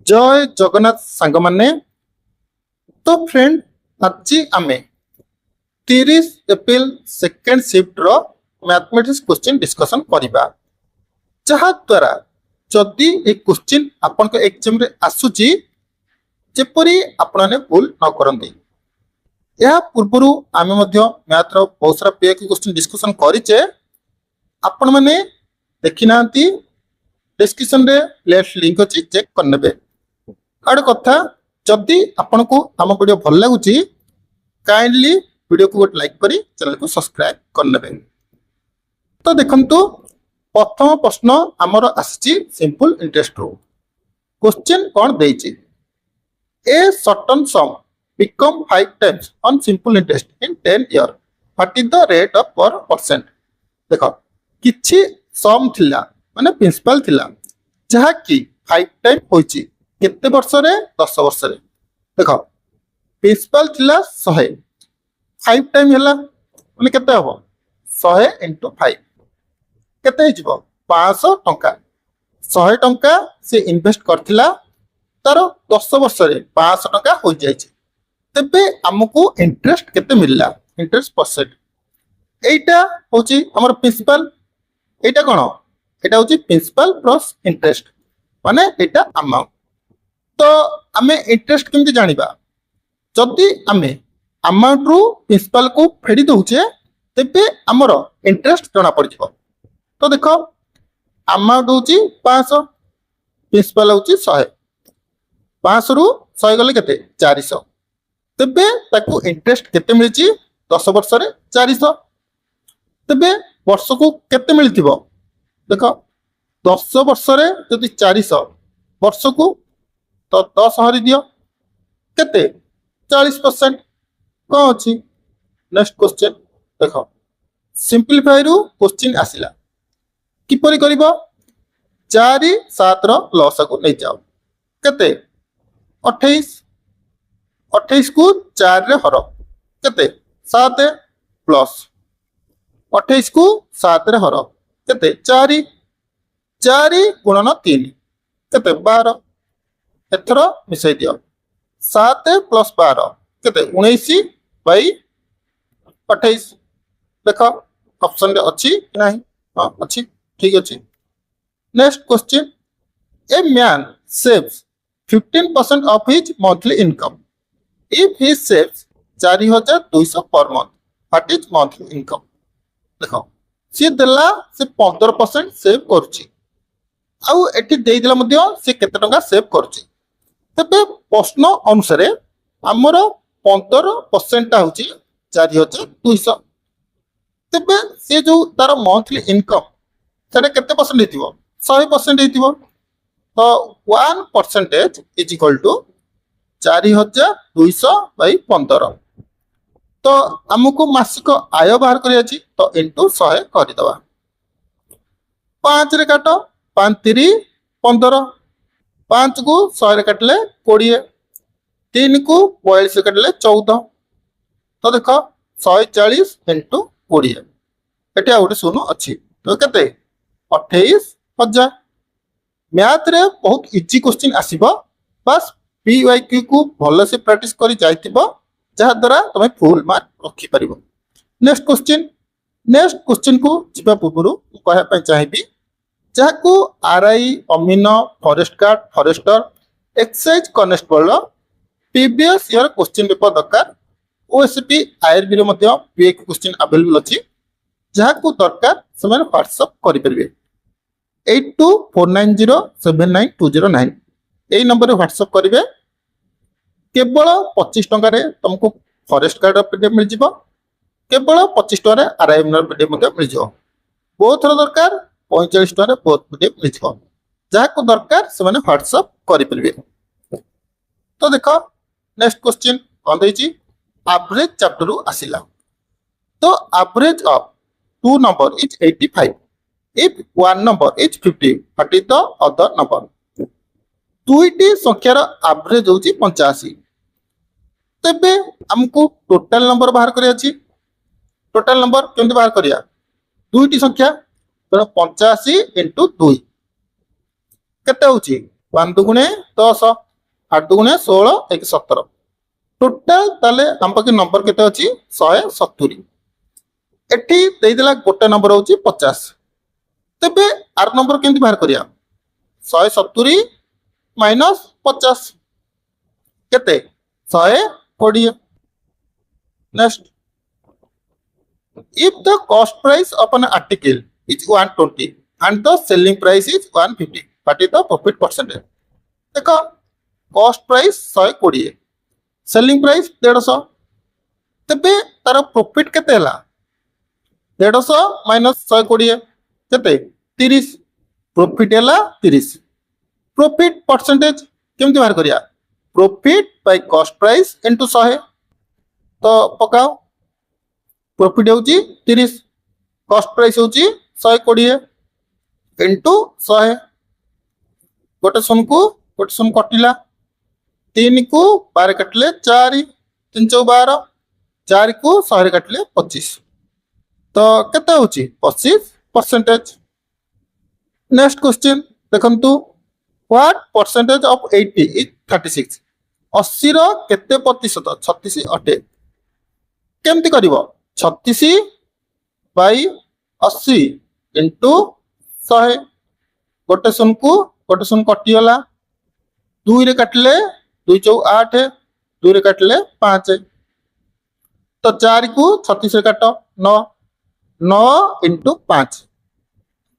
जय जगन्नाथ सांग माने। तो फ्रेंड आज आमे 30 एप्रिल सेकेंड शिफ्ट रो मैथमेटिक्स क्वेश्चन डिस्कशन करिबा। जहा द्वारा जदि ए क्वेश्चन आपन को एग्जाम रे आसुची जेपरी आपने भूल न करंती। या पूर्वरु आमे मध्य मैथ रो बहुत सारा पीएक्यू क्वेश्चन डिस्कशन करिचे। आपण माने देखि नांती डिस्क्रिप्शन रे प्लेलिस्ट लिंक अछि, चेक करनेबे। आड़ कथा जदि आपन को हम वीडियो भल लागुची काइंडली वीडियो को गोटे लाइक करी चैनल को सब्सक्राइब करनेबे। तो देखंतु प्रथम प्रश्न हमर आसी सिंपल इंटरेस्ट रो। क्वेश्चन कोन देइची, a certain sum become 5 times on simple interest in 10 year, what is the rate of per percent। देखो किछि सम थिला माने प्रिंसिपल थिला जहा कि 5 टाइम होइची केते वर्ष रे 10 वर्ष रे। देखो प्रिंसिपल थिला 100 5 टाइम हला माने केते हबो 100 * 5 केते हिजबो 500 टंका। 100 टंका से इन्वेस्ट करथिला तारो 10 वर्ष रे 500 टंका हो जायछि। तबे हमकु इंटरेस्ट केते मिलला, इंटरेस्ट परसेंट एटा होची हमर प्रिंसिपल। एटा कोन एटा होची प्रिंसिपल प्लस इंटरेस्ट माने एटा अमाउंट। तो हमें इंटरेस्ट केमति जानिबा, जदि हमें अमाउंट रु प्रिंसिपल को फेडी दउचे तबे हमर इंटरेस्ट जना पड़ जिवो। तो देखो अमाउंट होची 500 प्रिंसिपल होची 100 500 रु 100 गले केते 400। तबे ताकू इंटरेस्ट केते मिलची 10 वर्ष रे 400। तबे वर्ष को केते मिलथिबो देखो 10 वर्ष रे जदि 400 वर्ष को तो 10 हरि दियो केते 40% को अछि। नेक्स्ट क्वेश्चन देखो सिंपलीफाई रु क्वेश्चन आसिला किपरि करिवो 4 7 रो लॉस को नै जाओ केते 28 28 को 4 रे हर केते 7 प्लस 28 को 7 रे हर केते 4 4 गुणन 3 केते 12। एथर मिसै दियो 7 प्लस 12 केते 19 बाई 28। देखो ऑप्शन रे अछि कि नाही, हां अछि, ठीक अछि। Next question, a man saves 15% of his monthly income if he saves 4200 per month, what is monthly income। देखो सी देला से 15% सेव करछि आउ एठी देइ देला मध्य से केते टंका सेव करछि। तबे प्रश्न अनुसार हमर 15% ता होछि 4200। तबे से जो तार मंथली इनकम सेटा केते परसेंट हेतिबो 100% हेतिबो। तो 1% इज इक्वल टू 4200 बाई 15। तो हमको मासिक आय बाहर करिया छी तो इनटू 100 करि दबा। 5 रे काटो 5 3 15 5 को 100 रे काटले 20 3 को 42 रे काटले 14। तो देखो 140 इनटू 20 एटा ओटे सुनो अछि तो केते 28000। मैथ रे बहुत इजी क्वेश्चन आसीबो, बस पीवाईक्यू को भल से प्रैक्टिस करी जाइतिबो जहा द्वारा तमे फुल मार्क रखि परिबो। नेक्स्ट क्वेश्चन को जिबा पूर्वरु कहया पय चाहिबी जहा को आरआई अमीन forest guard forester excise constable previous year question paper दरकार। ओएसपी आईआरबी रे मध्य पीएक्यू क्वेश्चन अवेलेबल अछि जहा को दरकार समान व्हाट्सएप करि परिबे 8249079209 यही नंबर रे व्हाट्सएप करिवे। केवल 25 टंका रे तुमको फॉरेस्ट गार्ड पीडीएफ मिल जिवो, केवल 25 टंका रे आरआई नंबर पीडीएफ मते मिल जिवो। बहुत थोड़ा दरकार 45 टंका रे बहुत पीडीएफ मिल जिवो जहा को दरकार से माने व्हाट्सएप करि परिवे। तो देखो नेक्स्ट क्वेश्चन कोन दैछि, एवरेज चैप्टर रु आसिला। तो average of two number is 85 if one number is 50 what is the other number. दुईटी संख्यार एवरेज होची 85। तबे हमको टोटल नंबर बाहर करिया छी। टोटल नंबर केमति बाहर करिया, दुईटी संख्या तो 85 * 2 केते होची वन दुगुणे 10 8 दुगुणे 16 1 17 टोटाल ताले हम पाखे नंबर केते अछि 170 एठी देई देला गोटे नंबर होची 50 तबे आर नंबर केंति बाहर करिया 170 माइनस 50 केते 120 next if the cost price of an article is 120 and the selling price is 150 what is the profit percentage देखो cost price 120 selling price 150 तबे तार प्रॉफिट केते हला 150 माइनस 120 केते 30 प्रॉफिट हला 30 प्रॉफिट परसेंटेज केमति बाहर करिया profit by cost price into 100 तो पकाओ प्रॉफिट होची 30 कॉस्ट प्राइस होची 120 इनटू 100 गोटे सन कटिला 3 को 12 काटले 4 3 चौ 12 4 को 100 काटले 25 तो केते होची 25% नेक्स्ट क्वेश्चन देखंतु व्हाट परसेंटेज ऑफ 80 इज 36 80 रो केते प्रतिशत 36 अटे केमति करिवो 36 बाई 80 इंटू 100 गोटे सन कटि गला 2 रे काटले 2 चौ 8 2 रे काटले 5 तो 4 को 36 रे काट 9 9 इंटू 5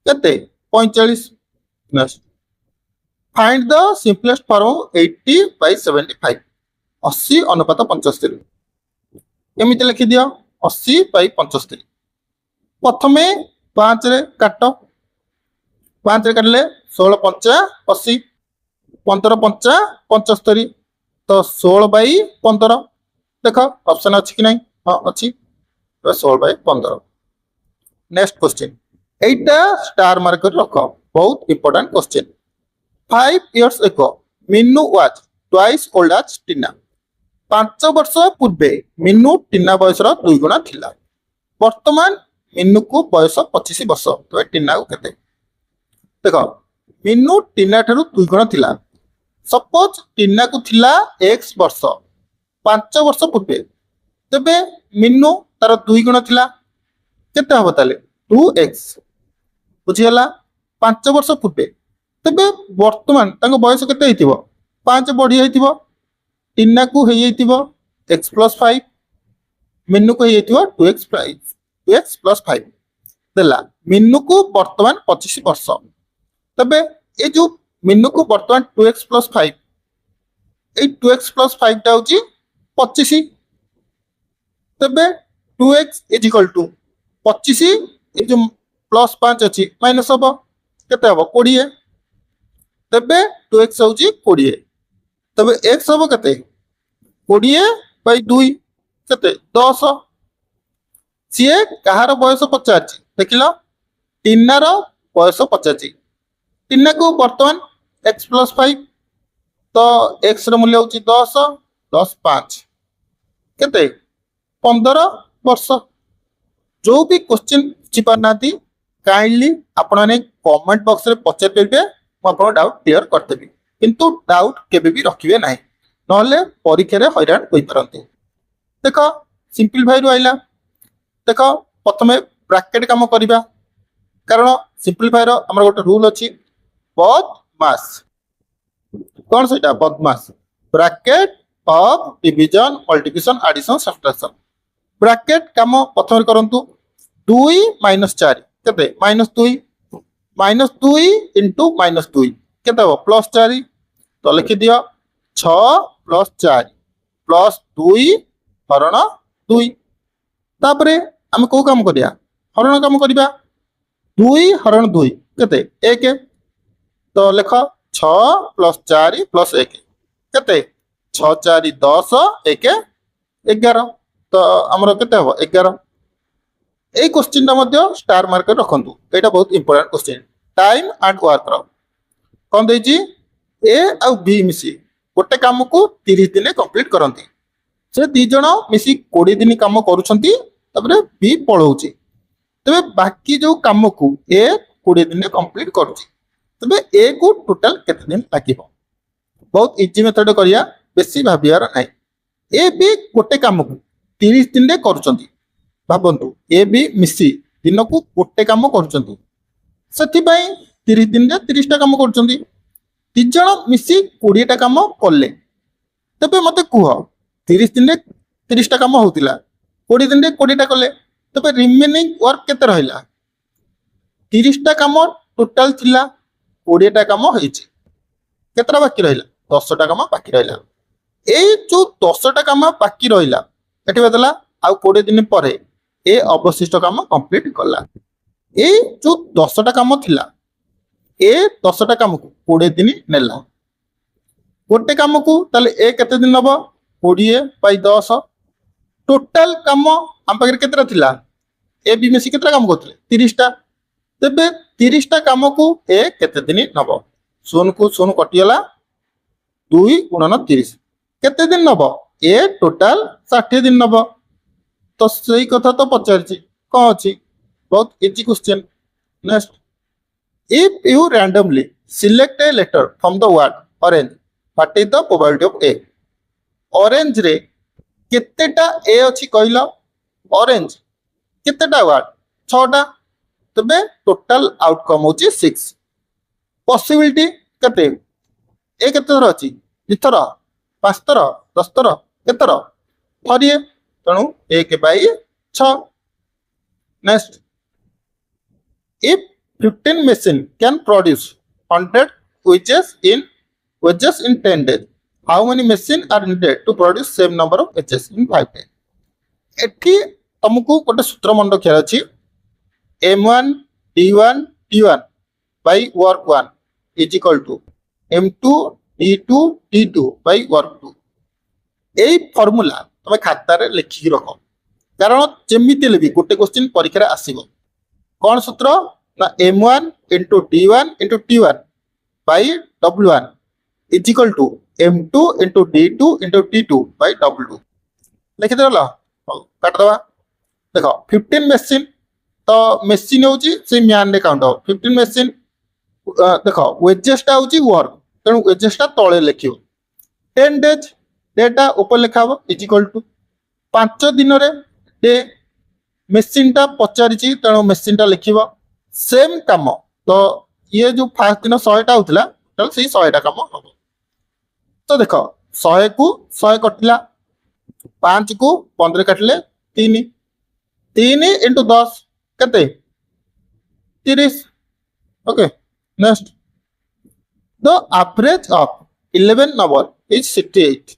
केते 45 next find the simplest form 80 by 75 80 अनुपात 75 एमिति लिखि दियो 80 बाई 75 प्रथमे 5 रे काट 5 रे काटले 16 पंचा 80 15 पंचा 75 तो 16 बाई 15 देखो ऑप्शन अछि कि नहीं हां अछि तो 16 by 15 next question Etah star mark रख बहुत important question 5 years ago Minnu was twice old as Tina 5 वर्ष पूर्वे मिन्नु टीना बयसर 2 गुणा थिला वर्तमान मिन्नु को बयस 25 वर्ष तो टीना को केते देखो मिन्नु टीना ठारू 2 गुणा थिला सपोज टीना को थिला x वर्ष 5 वर्ष पूर्वे तबे मिन्नु तार 2 गुणा थिला केते हबो ताले 2x बुझियला 5 वर्ष पूर्वे तबे वर्तमान तांको बयस केते हेतिबो 5 बढ़ी हेतिबो टीना को हे हेतिबो x + 5 मिन्नु को हे हेतिबो 2x + 5 देला मिन्नु को वर्तमान 25 वर्ष तबे ए जो मिन्नु को वर्तमान 2x + 5 ए 2x + 5 टा होची 25 तबे 2x = 25 ए जो +5 अछि माइनस हबो केते हबो 20 तबे 2x होची 20 तबे x हबो केते 20 बाई 2 केते 10 सीए कहार बयस पचारची देखिलो टीना रो बयस पचारची टीना को वर्तमान x + 5 तो x रो मूल्य होची 10 10 5 केते 15 वर्ष जो भी क्वेश्चन बुझी नाती काइंडली आपने कमेंट बॉक्स रे पचार पेबे मो डाउट क्लियर करदेवी किंतु डाउट केबे भी रखिबे नाही नहले परीक्षा रे हैरान होई परंती देखो सिंपलीफाई रु आइला देखो प्रथमे ब्रैकेट काम करिबा कारण सिंपलीफाई रो हमर गोटे रूल अछि बदमाश कोन सेटा BODMAS bracket of division multiplication addition subtraction bracket काम प्रथमे करंतु 2 - 4 केते -2 -2 इंटू -2 केते हो +4 तो लिखि दियो 6 + 4 +2 हरण 2 तापरे हम को काम करिया हरण काम करिबा 2 हरण 2 केते 1 तो लिख 6 + 4 + 1 केते 6 4 10 1 11 तो हमर केते हो 11 ए क्वेश्चन ता मध्य स्टार मार्कर रखंतु एटा बहुत important question time and work रो कोन देजी ए आ बी मिसी गोटे काम को 30 दिन कंप्लीट करंती से दी जण मिसी 20 दिन काम करूछंती तबरे बी पळौची तबे बाकी जो काम को ए 20 दिन कंप्लीट करूची तबे ए को टोटल केते दिन लागिबो बहुत इजी मेथड करिया बेसी भाबियार नाही ए भी गोटे काम को 30 दिन रे करूचंती भाबंतु ए भी मिसी दिन को गोटे काम करूचंती सेति पई 30 दिन रे 30 टा काम करूचंती तीन जण मिसी 20 टा काम करले तबे मते कुह 30 दिन रे 30 टा काम होतिला 20 दिन रे 20 टा करले तबे रिमेनिंग वर्क केते रहिला 30 टा काम टोटल थिला 20 टा काम होईची केतरा बाकी रहिला 10 टा काम बाकी रहिला ए जो 10 टा काम बाकी रहिला एठी बदला आ 20 दिन परे ए अवशिष्ट काम कंप्लीट करला ए जो 10 टा काम थिला ए 10 टा काम को 20 दिन नेला गोटे काम को ताले ए केते दिन नबो 20 बाय 10 टोटल काम हम पाखरे केतरा थिला ए बी मेसी केतरा काम करथले 30 टा तबे 30 टा काम को ए केते दिन नबो सोन को सोन कटियला 2 गुणन 30 केते दिन नबो ए टोटल 60 दिन नबो तो सही कथा तो पचारची कोन अछि बहुत easy question next if you randomly select a letter from the word orange what is the probability of a orange रे केतेटा ए अछि कहलो orange केतेटा वर्ड 6 टा तबे टोटल आउटकम होची 6 पॉसिबिलिटी केते ए केते थर अछि इथर 5 थर 10 थर केतर थरिए तणु 1 by 6 next if 15 machine can produce 100 wedges in 10 days how many machine are needed to produce same number of wedges in 5 days एठी तुमको गोटे सूत्र मन रखिया अछि m1 d1 t1 by work 1 is equal to m2 d2 t2 by work 2 AE formula तुम खाता रे लिखि रखो कारण जेमिति लेबी गोटे क्वेश्चन परीक्षा रे आसीबो कोन सूत्र ना m1 into d1 into t1 by w1 is equal to m2 into d2 into t2 by w2 लिखि देला काट दबा देखो 15 मशीन तो मशीन होची से म्यान रे काउंट हो 15 मशीन देखो वेजेस टा होची वर्क तेनु वेजेस टा तळे लिखियो 10 डेज डेटा ऊपर लिखाबो इज इक्वल टू 5 दिन रे डे मशीन टा पचारिची तेनु मशीन टा लिखिबो सेम काम तो ये जो फर्स्ट दिन 100 टा होतला तल से 100 टा काम हो तो देखो 100 को 100 कटला 5 को 15 काटले 3 3 into 10 कते 30 okay next the average of 11 number is 68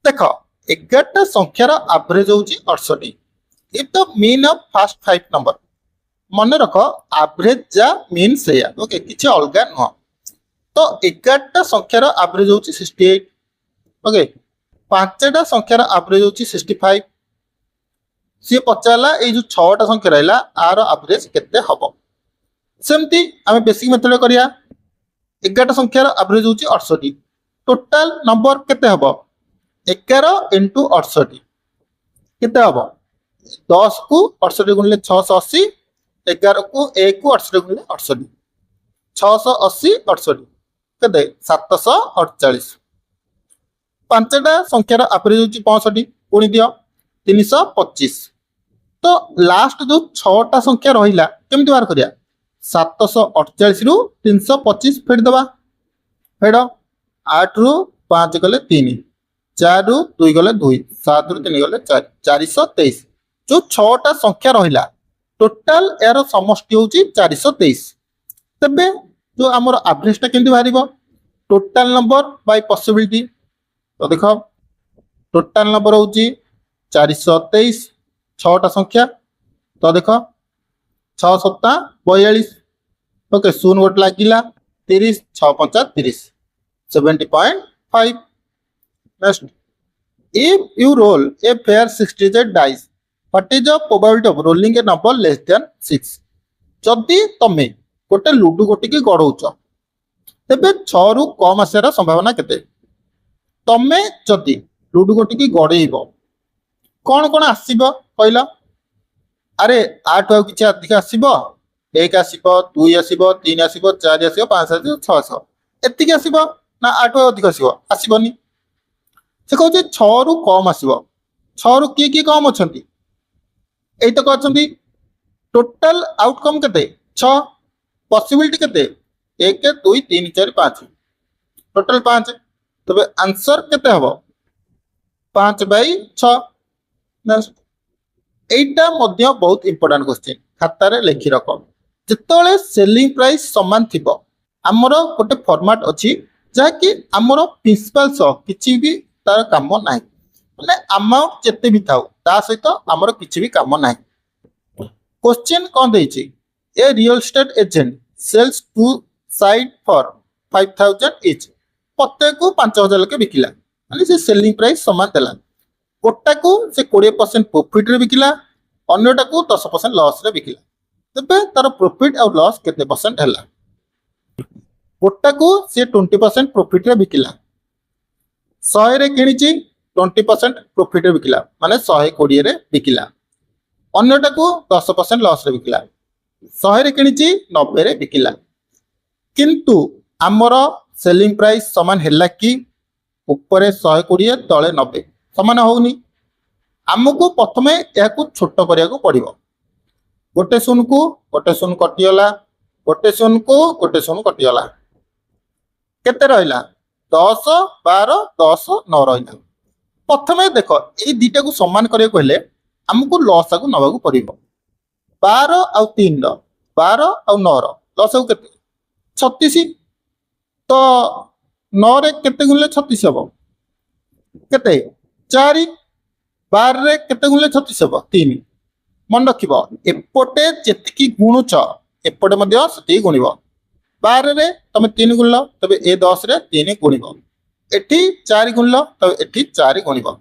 देखो 11 संख्यार एवरेज होची 68 if the mean of first 5 number मन रख एवरेज जा मीन से ओके किछि अलगा न तो 11 संख्यार एवरेज होची 68 ओके 5टा संख्यार एवरेज होची 65 सी पचाला ए जो 6टा संख्या रहला आर एवरेज केते हबो सेमती आमे बेसिक मेथड करिया 11टा संख्यार एवरेज होची 68 टोटल नंबर केते हबो 11 into 68 केते हबो 10 को 68 गुणले 680 11 को 1 को 68 गुणले 68 680 68 केते 748 पांचटा संख्यार एवरेज होची 65 गुणी दियो 325 तो लास्ट जो 6टा संख्या रहिला केमति बार करिया 748 रु 325 फेड दबा फेड 8 रु 5 गले 3 4 रु 2 गले 2 7 रु 3 गले 4 423 जो 6टा संख्या रहिला टोटल यार समष्टि होची 423 तबे जो हमर एवरेज टा केमति बारिबो टोटल नंबर बाय पॉसिबिलिटी तो देखो टोटल नंबर होची 423 6टा संख्या तो देखो 6 7 42 ओके शून्य गोट लागिला 30 6 5 30 70.5 next if you roll a pair 60 dice what is the probability of rolling a number less than 6 जदी तमे गोटे लुडु गोटी की गड़ौच तेबे 6 रु कम आसार संभावना केते तमे जदी लुडु गोटी की गड़ेइबो कौन कौन आसीबो कहला अरे 8 आ किछ अधिक आसीबो एक आसब 2 आसब 3 आसब 4 आसब 5 आसब 6 आसब एतिक आसब ना 8 अधिक आसब आसबनी से कहते 6 रु कम आसब 6 रु किए कम अच्छा এইতক অଛନ୍ତି टोटाल आउटकम केते 6 पॉसिबिलिटी केते 1 2 3 4 5 टोटाल 5 तबे आंसर केते हबो 5/6 এইটা মধ্য বহুত ইম্পর্টান্ট क्वेश्चन খাতারে লিখি রাখ যেতବେଳେ সেলিং প্রাইস সমান থিব ଆମର ଗୋଟେ ফরম্যাট ଅଛି ଯାହାକି ଆମର ପ୍ରିନ୍ସିପାଲ ସହ କିଛି ବି ତାର କାମ ନାହିଁ ମାନେ अमाउंट ଯେତେ ବି ଥାଉ ତା ସହିତ ଆମର କିଛି ବି କାମ ନାହିଁ क्वेश्चन कौन देछि a real estate agent sells two site for 5000 each प्रत्येक को 5000 लके बिकिला माने से सेलिंग प्राइस समान देला गोटा को से 20% प्रॉफिट रे बिकिला अन्यटा को 10% लॉस रे बिकिला तबे तार प्रॉफिट और लॉस केते परसेंट हला गोटा को से 20% प्रॉफिट रे बिकिला 100 रे किनिची 20% प्रॉफिट रे बिकिला माने 120 रे बिकिला अन्यटा को 10% लॉस रे बिकिला 100 रे किनिची 90 रे बिकिला किंतु आमर सेलिंग प्राइस समान हैला कि ऊपर 120 तले 90 समान होउनी आमको प्रथमे याकू छोट करिया को पड़िबो गोटे शून को गोटे शून कटियला गोटे शून को गोटे शून कटियला केते रहला 10 12 10 9 रहला प्रथमे देखो ए दुटा को समान करिया कहले हमको लॉस को नवा को पड़िबो 12 और 3 रो 12 और 9 रो लॉस को केते 36 तो 9 रे केते गुणले 36 हबो केते 4 12 रे केते गुणले 36 हबो 3 मन रखिबो एपटे जेतिकी गुणुच एपटे मध्ये सती गुणिबो 12 रे तमे 3 गुणलो तबे ए 10 रे 3 गुणिबो एठी 4 गुणलो तबे एठी 4 गुणिबो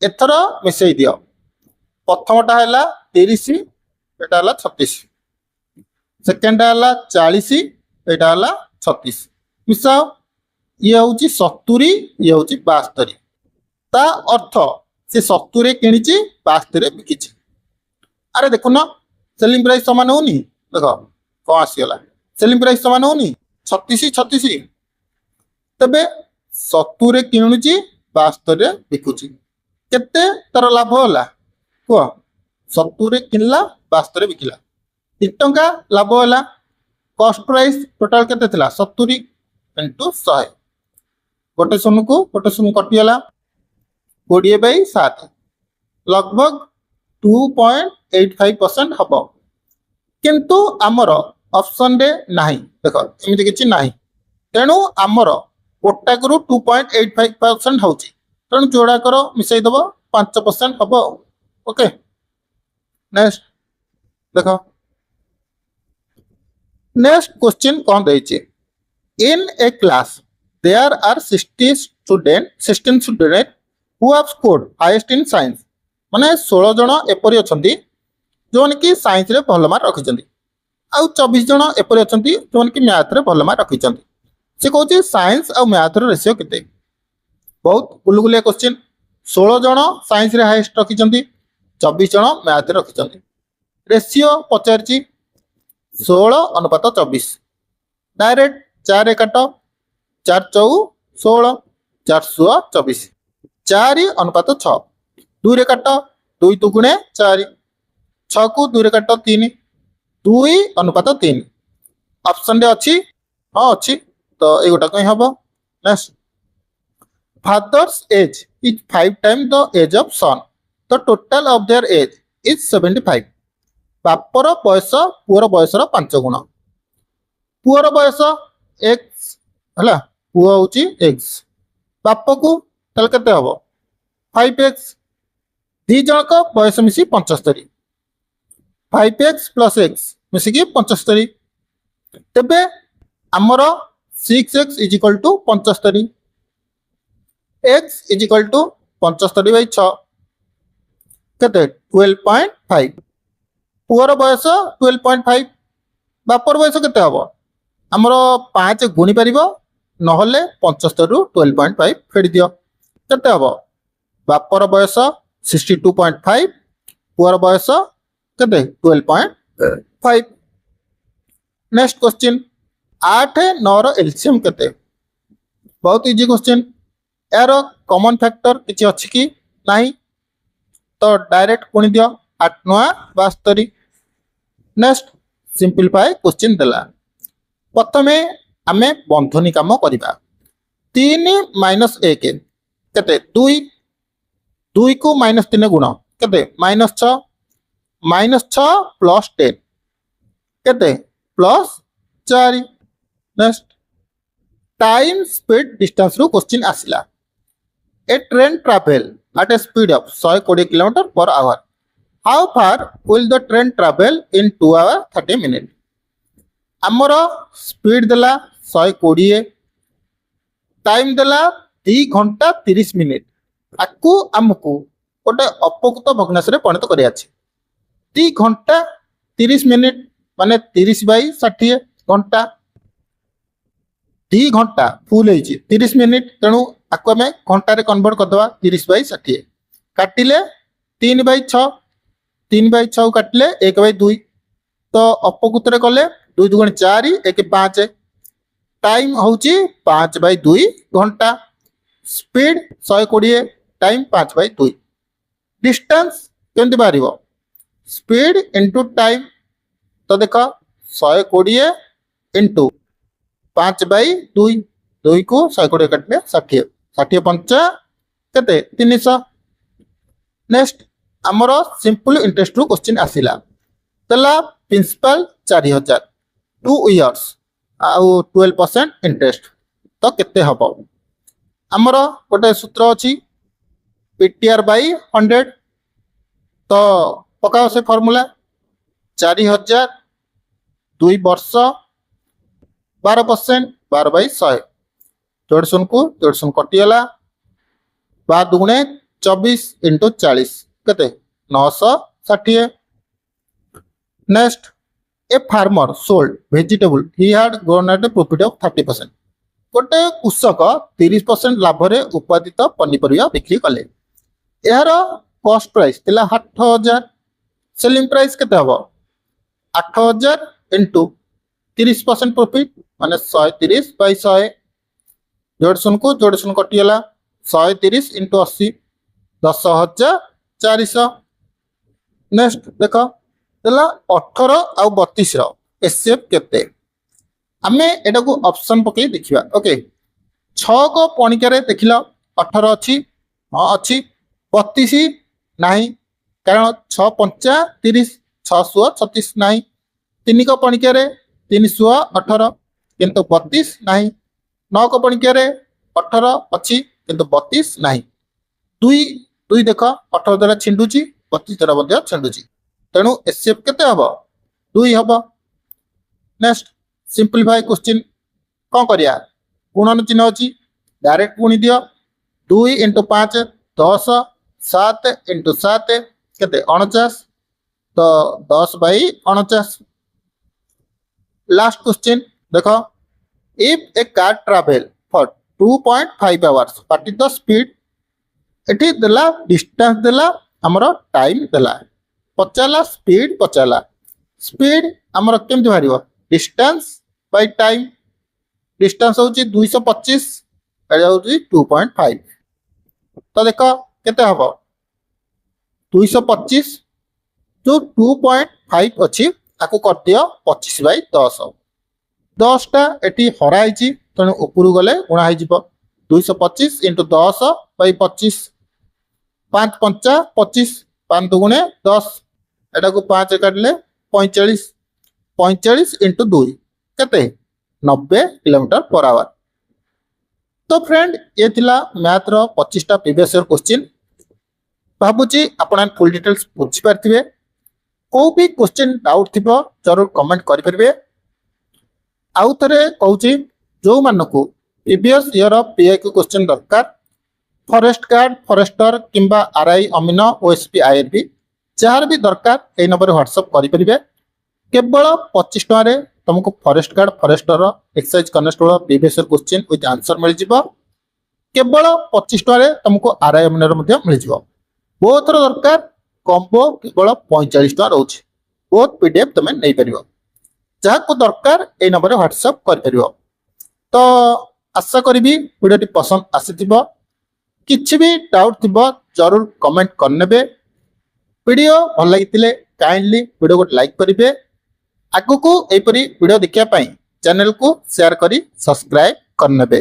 एथरा मिसई दियो प्रथमटा है 30 एटा है 36 सेकेंड है 40 एटा है 36 मिसाओ ये हूँ 70 ये हूँ 72 ता अर्थ से 70 किणी 72 बिकी अरे देखो ना सेलिंग प्राइस समान होनी देख कौन आसीगला सेलिंग प्राइस समान होनी 36 36 तबे 70 किणुची 72 बिकुची केते तार लाभ होला कह 70 किनला 72 बिकिला 3 टंका लाभ होला कॉस्ट प्राइस टोटल केते थिला 70 * 100 गोटे शून को गोटे शून कटिगला 20/7 लगभग 2.85% हबो किंतु आमर ऑप्शन रे नाही देखो एमिति किछि नाही तेनु आमर गोटा करू 2.85% होची तेनु जोड़ा करो मिसई दबो 5% हबो ओके नेक्स्ट देखो नेक्स्ट क्वेश्चन कौन देछि in a class there are 16 student who have scored highest in science माने 16 जण एपरि अछंती जोन की साइंस रे भल मार्क रखिचंती आ 24 जण एपरि अछंती जोन की मैथ रे भल मार्क रखिचंती से कहछि साइंस और मैथ रो रेशियो केते बहुत गुलगुलिया क्वेश्चन 16 जण साइंस रे हाईएस्ट रखिचंती 24 जण मैथ रे रखिचंती रेशियो पचारछि 16:24 डायरेक्ट 4 रे काट 4 × 4 = 16 424 4:6 2 रे काट 2 × 2 = 4 6 को 2 रे काट 3 2:3 ऑप्शन रे अछि हां अछि तो ए गोटा कहीं हबो next father's age is 5 time the age of son the total of their age is 75 बापर बयस पुअर बयस 5 गुण पुअर बयस x हला पुआ होची x बाप को तल केते हबो 5x दी जण को बयस मिसी 75 5x + x मिसी की 75 तबे हमरो 6x = 75 x = 75/6 केते 12.5 पुअर बयस 12.5 बापर बयस केते हबो हमरो 5 गुणी परिबो नहले 75 रु 12.5 फेडी दियो केते हबो बापर बयस 62.5 पुअर बयस केते 12.5 नेक्स्ट क्वेश्चन 8 9 रो एलसीएम केते बहुत इजी क्वेश्चन यार कॉमन फैक्टर किछि अछि कि नाही तो डायरेक्ट गुणी दियो 8 9 72 नेक्स्ट सिंपलीफाई क्वेश्चन देला प्रथमे आमे बंधनी काम करिबा 3 माइनस 1 केते 2 2 को माइनस 3 गुण केते माइनस 6 प्लस 10 केते plus 4 next time speed distance रो क्वेश्चन आसिला a train travel at a speed of 120 km per hour how far will the train travel in 2 hours 30 minutes आमर स्पीड देला 120 टाइम देला 2 घंटा 30 मिनिट आकु आमको गोटे अपकृत भग्नांश रे परिणत करिया अछि 2 घंटा 30 मिनिट माने 30 बाई 60 घंटा 2 घंटा फुल होइछि 30 मिनिट तेणु आकु आमे घंटा रे कन्वर्ट करदवा 30 बाई 60 काटिले 3 बाई 6 3 बाई 6 काटिले 1 बाई 2 तो अपकृत रे कले 2 2 4 1 5 टाइम होउछि 5 बाई 2 घंटा स्पीड 120 टाइम 5 बाई 2 डिस्टेंस केमति बारिबो स्पीड इनटू टाइम तो देखो 120 इनटू 5 बाई 2 2 को 120 काटले 60 60 पंचा केते 300 नेक्स्ट हमरो सिंपल इंटरेस्ट रो क्वेश्चन आसिला तला प्रिंसिपल 4000 2 इयर्स आउ 12% इंटरेस्ट तो केते हबो हमरो गोटे सूत्र अछि पीटीआर बाई 100 तो पकाओ से फार्मूला 4000 2 वर्ष 12% 12 बाई 100 जोड़सन को जोड़सन कटिगला 12 दुगुणे 24 इंटू 40 केते 960 next a farmer sold vegetable he had grown at A profit of 30% गोटे कृषक 30% लाभ रे उत्पादित पनीपरिया बिक्री कले यार कॉस्ट प्राइस तिला 8000 सेलिंग प्राइस केते हबो 8000 इंटू 30% प्रॉफिट माने 130 बाई 100 जोड़सन को जोड़सन कटिगला 130 इंटू 80 10400 नेक्स्ट देखो देला 18 आ 32 रो एसएफ केते आमे एटा को ऑप्शन पके देखिबा ओके 6 को पणिका रे देखिलो 18 अछि हां अछि 32 नाही कारण 6 5 30 6 36 नाही 3 को पणिका रे 318 किंतु 32 नाही 9 को पणिका रे 18 अछि किंतु 32 नाही 2 2 देखो 18 द्वारा छिंडुची 32 द्वारा मध्ये छिंडुची तेणु एसएफ केते हबो 2 हबो नेक्स्ट सिंपलीफाई क्वेश्चन कोन करिया गुणन चिन्ह अछि डायरेक्ट गुणी दियो 2 * 5 10 7 * 7 केते 49 तो 10 बाई 49 लास्ट क्वेश्चन देखो if A car travel for 2.5 hours what is the speed एठी देला डिस्टेंस देला हमरो टाइम देला पचाला स्पीड पचाला स्पीड हमरो केमति भारिबो डिस्टेंस बाय टाइम डिस्टेंस होची 225 एटा होची 2.5 तो देखो केते हबो 225 जो 2.5 अछि ताको कर दियो 25 बाई 10 10 टा एटी हराइची तने ऊपर गले गुणा होई जिवो 225 * 10 बाई 25 5 5 25 5 दुगुणे 10 एटा को 5 काटले 45 45 * 2 केते 90 किलोमीटर पर आवर तो फ्रेंड ये थिला मैथ रो 25 टा प्रीवियस ईयर क्वेश्चन भाबुची आपण फुल डिटेल्स बुझी परथिबे को भी क्वेश्चन डाउट थिबो जरूर कमेंट करि परबे आउ थरे कहूची जो मानको प्रीवियस ईयर पीआईक्यू क्वेश्चन दरकार फॉरेस्ट गार्ड फॉरेस्टर किंबा आरआई अमीनो ओएसपी आईआरबी जार भी दरकार ए नंबर व्हाट्सएप करि परबे केवल 25 टका रे तुमको forest guard forester excise constable previous year question with answer मिल जिवो केवल 25 टका रे तुमको आरआई अमीनो मध्ये मिल जिवो बोथ रो दरकार कॉम्बो केवल 45 टका रहउछि बोथ पीडीएफ तमे नै परिबो ଯାହାକୁ ଦରକାର ଏଇ ନମ୍ବରରେ ହ୍ୱାଟ୍ସଆପ୍ କରିପାରିବ। ତ ଆଶା କରିବି ଭିଡ଼ିଓଟି ପସନ୍ଦ ଆସିଥିବ। କିଛି ବି ଡାଉଟ୍ ଥିବ ଜରୁର କମେଣ୍ଟ କରିନେବେ। ଭିଡ଼ିଓ ଭଲ ଲାଗିଥିଲେ କାଇଣ୍ଡଲି ଭିଡ଼ିଓକୁ ଲାଇକ୍ କରିବେ। ଆଗକୁ ଏହିପରି ଭିଡ଼ିଓ ଦେଖିବା ପାଇଁ ଚ୍ୟାନେଲକୁ ସେୟାର କରି ସବସ୍କ୍ରାଇବ୍ କରିନେବେ।